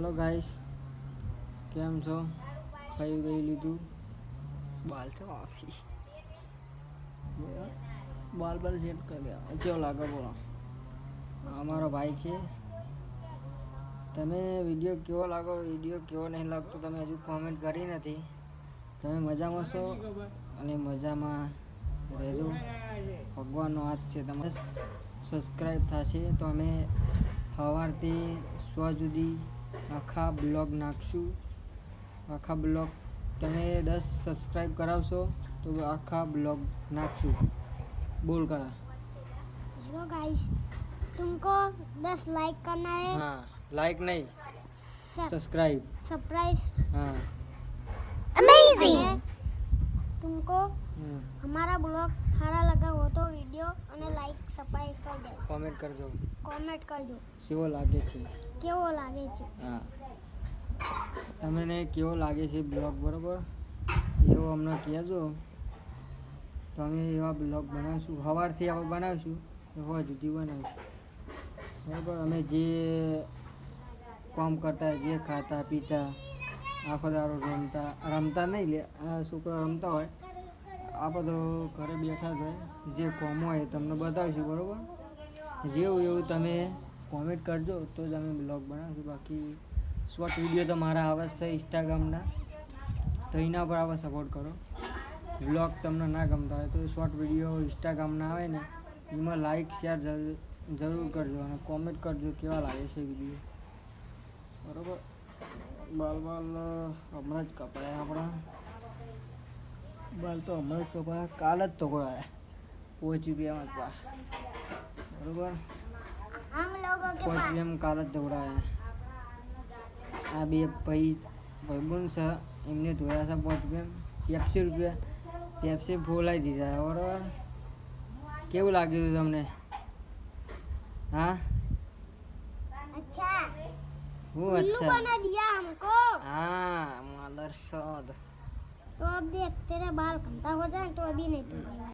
Hello guys, કેમ છો? ખાઈ ગઈ લીધું? બાલ તો આફી બાલ સેટ કરી દે. કેવો લાગે બોલો? અમારો ભાઈ છે. તમે વિડીયો કેવો લાગો, વિડીયો કેવો નહીં લાગતો તમે હજુ કોમેન્ટ કરી નથી. તમે મજામાં છો અને મજામાં રહેજો. ભગવાનનો હાથ છે. તમે સબસ્ક્રાઈબ થશે તો અમે સવારથી 100 સુધી આખા બ્લોગ નાખશું. આખા બ્લોગ તમે 10 સબસ્ક્રાઈબ કરાવશો તો આખા બ્લોગ નાખશું. बोल करा। हेलो गाइस, तुमको 10 लाइक करना है। हाँ, लाइक नहीं, सब्सक्राइब। सरप्राइज। हाँ, अमेजिंग। तुमको हमारा ब्लॉग सारा लगा हो तो वीडियो અને લાઈક સબસ્ક્રાઇબ કરી દો. કોમેન્ટ કરજો. કોમેન્ટ કરજો. કેવો લાગે છે? કેવો લાગે છે? હા, તમને કેવો લાગે છે બ્લોગ, બરોબર? એવો અમને કહેજો તો અમે એવા બ્લોગ બનાવીશું. સવારથી આપણે બનાવીશું તો હવા સુધી બનાવીશું, બરાબર? અમે જે કામ કરતા, જે ખાતા પીતા, આખો દાડો રમતા નહીં લે, આ છોકરા રમતા હોય, આ બધો ઘરે બેઠા જ હોય. જે કોમ હોય તમને બતાવીશું, બરાબર? જેવું એવું તમે કોમેન્ટ કરજો તો જ અમે બ્લોગ બનાવીશું. બાકી શોર્ટ વિડીયો તો મારા આવે છે ઇન્સ્ટાગ્રામના, તો એના પર આવા સપોર્ટ કરો. બ્લોગ તમને ના ગમતા હોય તો શોર્ટ વિડીયો ઇન્સ્ટાગ્રામના આવે ને એમાં લાઈક શેર જરૂર કરજો અને કોમેન્ટ કરજો કેવા લાગે છે વિડીયો, બરાબર? બાલ હમણાં જ કપાયા આપણા બાલ, તો હમણાં જ કપાયા, કાલ જ તો કપાયા 5 રૂપિયામાં જ પા, બરાબર? हम लोगों के 5 રૂપિયામાં કાલ જ દોડાયા. આ બે ભાઈબંધ છે, એમને ધોયા છે 5 રૂપિયા. પેપ્સી ફોલાઈ દીધા, બરાબર? કેવું લાગ્યું તમને? हाँ, अच्छा वो उल्लू अच्छा बना दिया हमको। हाँ, मदरसोद। तो अब देख तेरे बाल खंता हो जाए तो अभी नहीं टूटेगा।